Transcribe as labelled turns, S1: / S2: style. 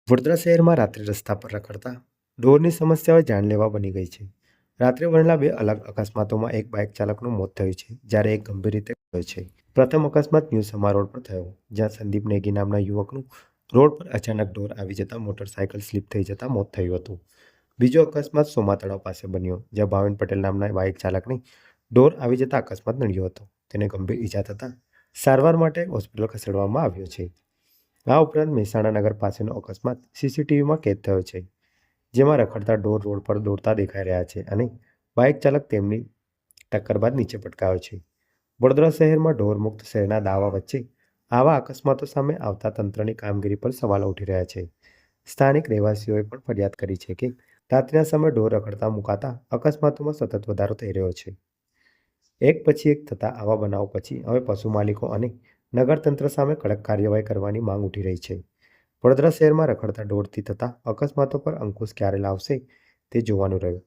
S1: વડોદરા શહેરમાં રાત્રે રસ્તા પર રખડતા ઢોરની સમસ્યાઓ જાનલેવા બની ગઈ છે. રાત્રે બનેલા બે અલગ અકસ્માતોમાં એક બાઇક ચાલકનું મોત થયું છે, જ્યારે એક ગંભીર રીતે ઘાયલ છે. પ્રથમ અકસ્માત ન્યૂ સમા રોડ પર થયો, જ્યાં સંદીપ નેગી નામના યુવકનું રોડ પર અચાનક ઢોર આવી જતા મોટરસાયકલ સ્લીપ થઈ જતા મોત થયું હતું. બીજો અકસ્માત સોમા તળાવ પાસે બન્યો, જ્યાં ભાવિન પટેલ નામના બાઇક ચાલકની ઢોર આવી જતા અકસ્માત નડ્યો હતો. તેને ગંભીર ઈજા થતાં સારવાર માટે હોસ્પિટલ ખસેડવામાં આવ્યો છે. આ ઉપરાંત મહેસાણા નગર પાસેનો અકસ્માત સીસીટીવીમાં કેદ થયો છે, જેમાં રખડતા ઢોર રોડ પર દોડતા દેખાઈ રહ્યા છે અને બાઇક ચાલક તેમની ટક્કર બાદ નીચે પટકાયો છે. વડોદરા શહેરમાં ઢોર મુક્ત શહેરના દાવા વચ્ચે આવા અકસ્માતો સામે આવતા તંત્રની કામગીરી પર સવાલો ઉઠી રહ્યા છે. સ્થાનિક રહેવાસીઓએ પણ ફરિયાદ કરી છે કે રાત્રિના સમયે ઢોર રખડતા મુકાતા અકસ્માતોમાં સતત વધારો થઈ રહ્યો છે. એક પછી એક થતા આવા બનાવો પછી હવે પશુ માલિકો અને નગરતંત્ર સામે કડક કાર્યવાહી કરવાની માંગ ઉઠી રહી છે. વડોદરા શહેરમાં રખડતા ઢોરથી થતા અકસ્માતો પર અંકુશ ક્યારે લાવશે તે જોવાનું રહ્યું.